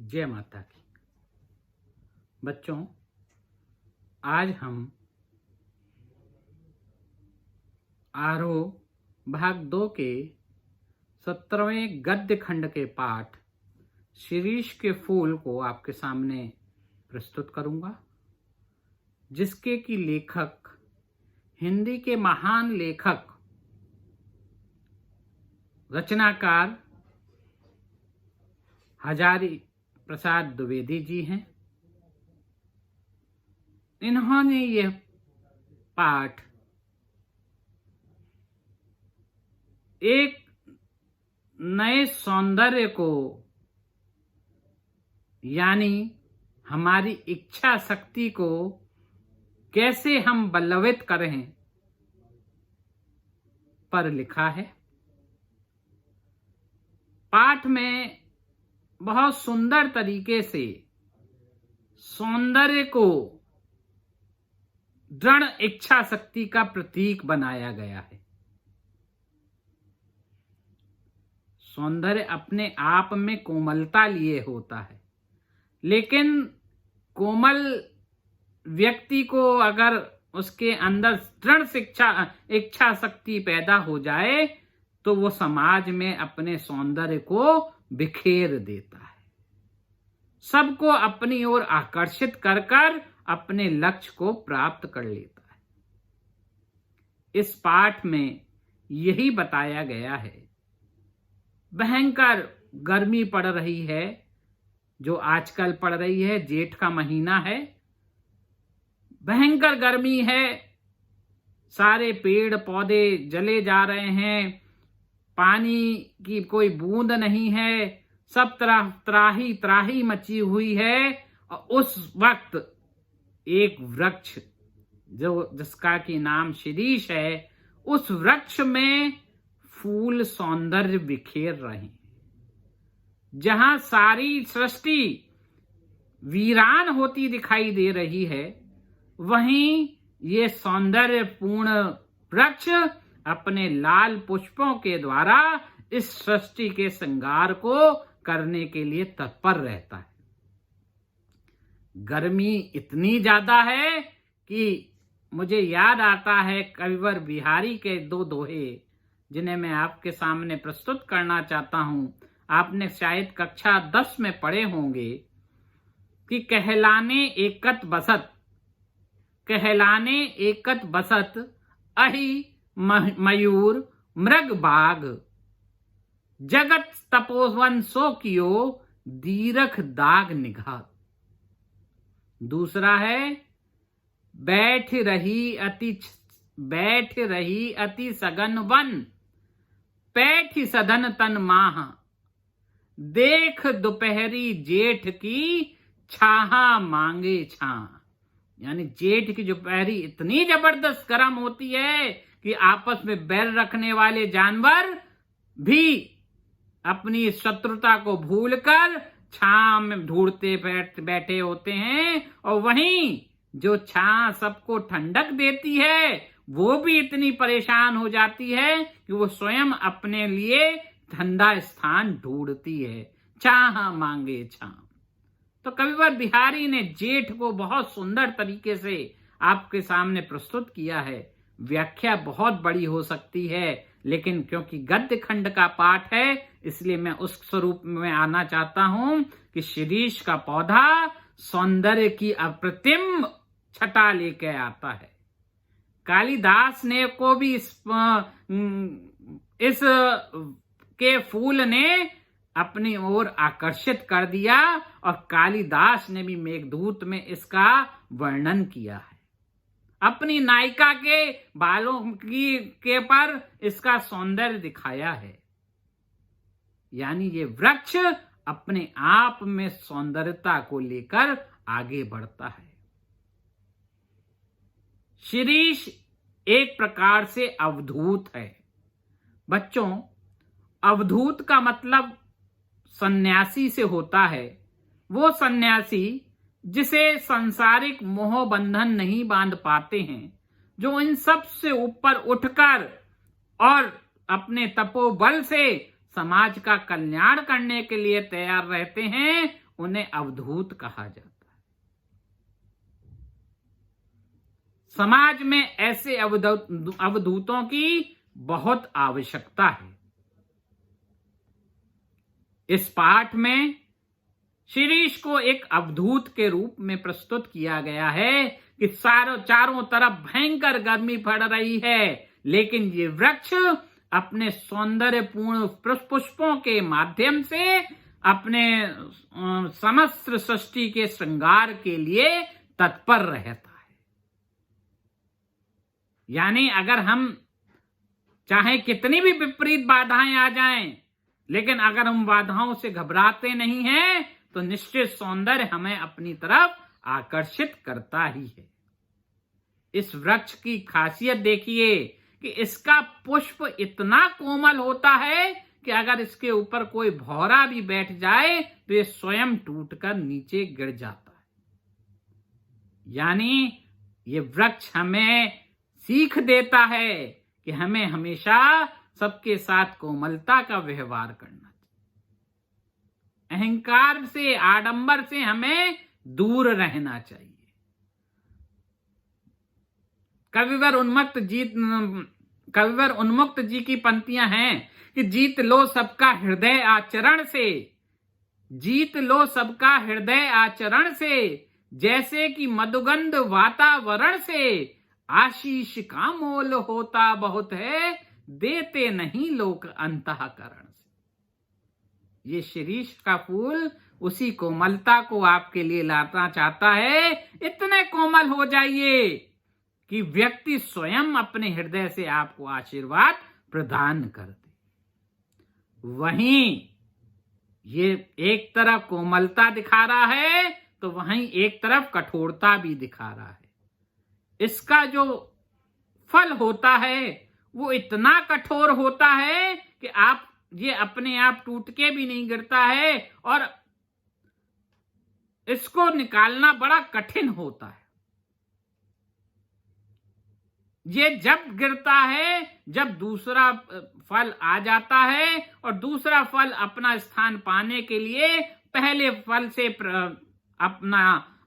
जय माता की। बच्चों, आज हम आरोह भाग 2 के 17वें गद्य खंड के पाठ शिरीष के फूल को आपके सामने प्रस्तुत करूंगा, जिसके की लेखक हिंदी के महान लेखक रचनाकार हजारी प्रसाद द्विवेदी जी हैं। इन्होंने यह पाठ एक नए सौंदर्य को, यानी हमारी इच्छा शक्ति को कैसे हम बलवित करें पर लिखा है। पाठ में बहुत सुंदर तरीके से सौंदर्य को दृढ़ इच्छा शक्ति का प्रतीक बनाया गया है। सौंदर्य अपने आप में कोमलता लिए होता है, लेकिन कोमल व्यक्ति को अगर उसके अंदर दृढ़ इच्छा शक्ति पैदा हो जाए तो वो समाज में अपने सौंदर्य को बिखेर देता है, सबको अपनी ओर आकर्षित कर कर अपने लक्ष्य को प्राप्त कर लेता है। इस पाठ में यही बताया गया है। भयंकर गर्मी पड़ रही है, जो आजकल पड़ रही है, जेठ का महीना है, भयंकर गर्मी है, सारे पेड़ पौधे जले जा रहे हैं, पानी की कोई बूंद नहीं है, सब तरफ त्राही त्राही मची हुई है। और उस वक्त एक वृक्ष जिसका की नाम शिरीष है, उस वृक्ष में फूल सौंदर्य बिखेर रहे हैं। जहां सारी सृष्टि वीरान होती दिखाई दे रही है, वहीं ये सौंदर्यपूर्ण वृक्ष अपने लाल पुष्पों के द्वारा इस सृष्टि के श्रृंगार को करने के लिए तत्पर रहता है। गर्मी इतनी ज्यादा है कि मुझे याद आता है कविवर बिहारी के 2 दोहे, जिन्हें मैं आपके सामने प्रस्तुत करना चाहता हूं। आपने शायद कक्षा 10 में पढ़े होंगे कि कहलाने एकत बसत अहि मयूर मृग बाग, जगत तपोवन सो कियो दीरख दाग निगाह। दूसरा है बैठ रही अति सगन वन, पैठ सधन तन माह, देख दोपहरी जेठ की छाहा मांगे छां। यानी जेठ की दोपहरी इतनी जबरदस्त गर्म होती है कि आपस में बैर रखने वाले जानवर भी अपनी शत्रुता को भूलकर छां में ढूंढते बैठे होते हैं, और वहीं जो छां सबको ठंडक देती है वो भी इतनी परेशान हो जाती है कि वो स्वयं अपने लिए ठंडा स्थान ढूंढती है। छां मांगे छां। तो कविवर बिहारी ने जेठ को बहुत सुंदर तरीके से आपके सामने प्रस्तुत किया है। व्याख्या बहुत बड़ी हो सकती है, लेकिन क्योंकि गद्य खंड का पाठ है, इसलिए मैं उस स्वरूप में आना चाहता हूं कि शिरीष का पौधा सौंदर्य की अप्रतिम छटा लेके आता है। कालिदास ने को भी इस के फूल ने अपनी ओर आकर्षित कर दिया, और कालिदास ने भी मेघदूत में इसका वर्णन किया है। अपनी नायिका के बालों के पर इसका सौंदर्य दिखाया है। यानी ये वृक्ष अपने आप में सौंदर्यता को लेकर आगे बढ़ता है। शिरीष एक प्रकार से अवधूत है। बच्चों, अवधूत का मतलब सन्यासी से होता है। वो सन्यासी जिसे सांसारिक मोह बंधन नहीं बांध पाते हैं, जो इन सब से ऊपर उठकर और अपने तपोबल से समाज का कल्याण करने के लिए तैयार रहते हैं, उन्हें अवधूत कहा जाता है। समाज में ऐसे अवधूतों की बहुत आवश्यकता है। इस पाठ में शिरीष को एक अवधूत के रूप में प्रस्तुत किया गया है कि चारों तरफ भयंकर गर्मी पड़ रही है, लेकिन ये वृक्ष अपने सौंदर्यपूर्ण पुष्पों के माध्यम से अपने समस्त सृष्टि के श्रृंगार के लिए तत्पर रहता है। यानी अगर हम चाहे कितनी भी विपरीत बाधाएं आ जाएं, लेकिन अगर हम बाधाओं से घबराते नहीं हैं तो निश्चित सौंदर्य हमें अपनी तरफ आकर्षित करता ही है। इस वृक्ष की खासियत देखिए कि इसका पुष्प इतना कोमल होता है कि अगर इसके ऊपर कोई भौरा भी बैठ जाए तो ये स्वयं टूटकर नीचे गिर जाता है। यानी ये वृक्ष हमें सीख देता है कि हमें हमेशा सबके साथ कोमलता का व्यवहार करना चाहिए। अहंकार से, आडंबर से हमें दूर रहना चाहिए। कविवर उन्मुक्त जी की पंक्तियां हैं कि जीत लो सबका हृदय आचरण से, जीत लो सबका हृदय आचरण से, जैसे कि मधुगंध वातावरण से, आशीष का मोल होता बहुत है, देते नहीं लोग अंतःकरण से। ये शिरीष का फूल उसी कोमलता को आपके लिए लाना चाहता है। इतने कोमल हो जाइए कि व्यक्ति स्वयं अपने हृदय से आपको आशीर्वाद प्रदान कर दे। वहीं ये एक तरफ कोमलता दिखा रहा है तो वहीं एक तरफ कठोरता भी दिखा रहा है। इसका जो फल होता है वो इतना कठोर होता है कि ये अपने आप टूट के भी नहीं गिरता है और इसको निकालना बड़ा कठिन होता है। ये जब गिरता है जब दूसरा फल आ जाता है और दूसरा फल अपना स्थान पाने के लिए पहले फल से अपना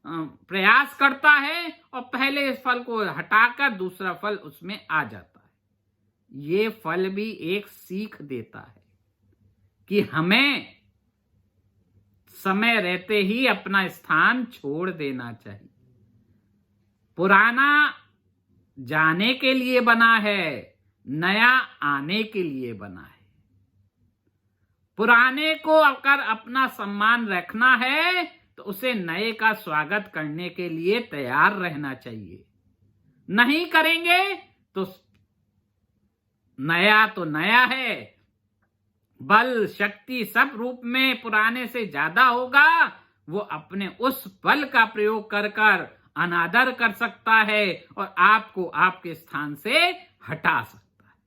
प्रयास करता है और पहले फल को हटाकर दूसरा फल उसमें आ जाता है। ये फल भी एक सीख देता है कि हमें समय रहते ही अपना स्थान छोड़ देना चाहिए। पुराना जाने के लिए बना है, नया आने के लिए बना है। पुराने को अगर अपना सम्मान रखना है तो उसे नए का स्वागत करने के लिए तैयार रहना चाहिए। नहीं करेंगे तो नया है, बल शक्ति सब रूप में पुराने से ज्यादा होगा। वो अपने उस बल का प्रयोग कर अनादर कर सकता है और आपको आपके स्थान से हटा सकता है।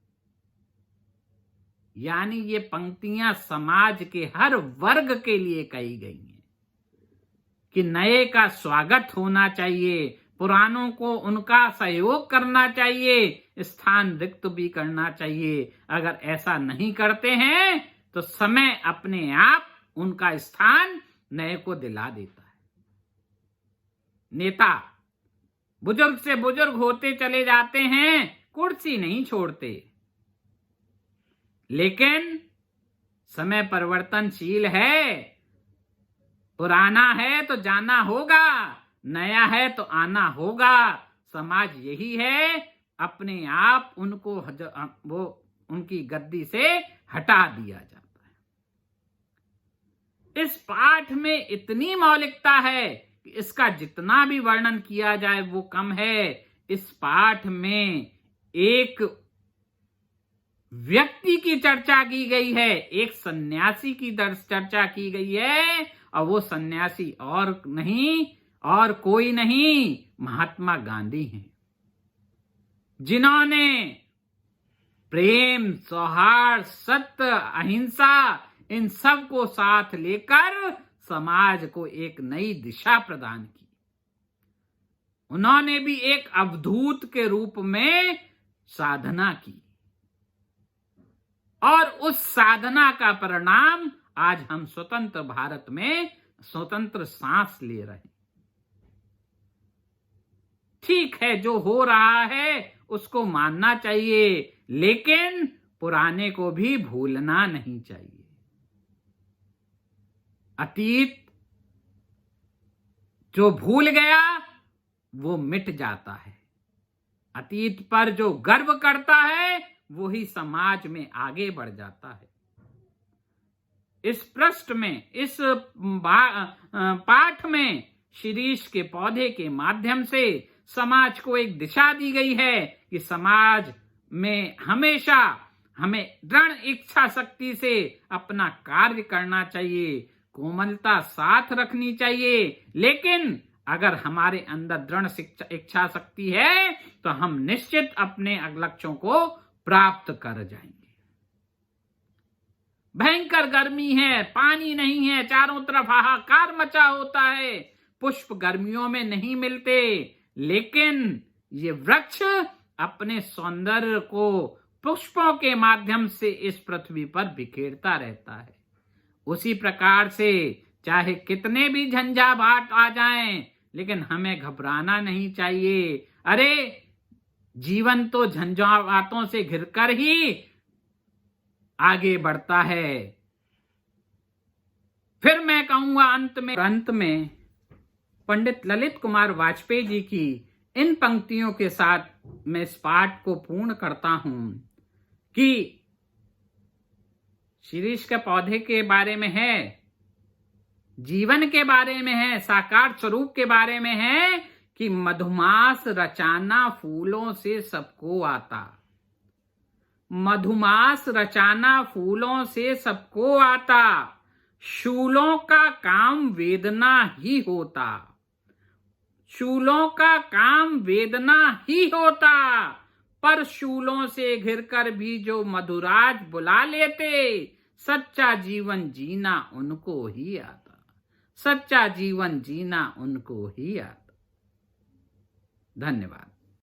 यानी ये पंक्तियां समाज के हर वर्ग के लिए कही गई हैं कि नए का स्वागत होना चाहिए, पुरानों को उनका सहयोग करना चाहिए, स्थान रिक्त भी करना चाहिए। अगर ऐसा नहीं करते हैं तो समय अपने आप उनका स्थान नए को दिला देता है। नेता बुजुर्ग से बुजुर्ग होते चले जाते हैं, कुर्सी नहीं छोड़ते, लेकिन समय परिवर्तनशील है। पुराना है तो जाना होगा, नया है तो आना होगा। समाज यही है, अपने आप उनको वो उनकी गद्दी से हटा दिया जाता है। इस पाठ में इतनी मौलिकता है कि इसका जितना भी वर्णन किया जाए वो कम है। इस पाठ में एक व्यक्ति की चर्चा की गई है, एक सन्यासी की चर्चा की गई है, और वो सन्यासी और कोई नहीं, महात्मा गांधी हैं, जिन्होंने प्रेम, सौहार्द, सत्य, अहिंसा इन सब को साथ लेकर समाज को एक नई दिशा प्रदान की। उन्होंने भी एक अवधूत के रूप में साधना की और उस साधना का परिणाम आज हम स्वतंत्र भारत में स्वतंत्र सांस ले रहे हैं। ठीक है, जो हो रहा है उसको मानना चाहिए, लेकिन पुराने को भी भूलना नहीं चाहिए। अतीत जो भूल गया वो मिट जाता है। अतीत पर जो गर्व करता है वो ही समाज में आगे बढ़ जाता है। इस पृष्ठ में, इस पाठ में शिरीष के पौधे के माध्यम से समाज को एक दिशा दी गई है कि समाज में हमेशा हमें दृढ़ इच्छा शक्ति से अपना कार्य करना चाहिए, कोमलता साथ रखनी चाहिए, लेकिन अगर हमारे अंदर दृढ़ इच्छा शक्ति है तो हम निश्चित अपने लक्ष्यों को प्राप्त कर जाएंगे। भयंकर गर्मी है, पानी नहीं है, चारों तरफ हाहाकार मचा होता है, पुष्प गर्मियों में नहीं मिलते, लेकिन ये वृक्ष अपने सौंदर्य को पुष्पों के माध्यम से इस पृथ्वी पर बिखेरता रहता है। उसी प्रकार से चाहे कितने भी झंझावात आ जाएं, लेकिन हमें घबराना नहीं चाहिए। अरे जीवन तो झंझावातों से घिरकर ही आगे बढ़ता है। फिर मैं कहूंगा अंत में पंडित ललित कुमार वाजपेयी जी की इन पंक्तियों के साथ मैं इस पाठ को पूर्ण करता हूं कि शिरीष के पौधे के बारे में है, जीवन के बारे में है, साकार स्वरूप के बारे में है कि मधुमास रचाना फूलों से सबको आता। मधुमास रचाना फूलों से सबको आता, शूलों का काम वेदना ही होता। शूलों का काम वेदना ही होता, पर शूलों से घिरकर भी जो मधुराज बुला लेते, सच्चा जीवन जीना उनको ही आता। सच्चा जीवन जीना उनको ही आता। धन्यवाद।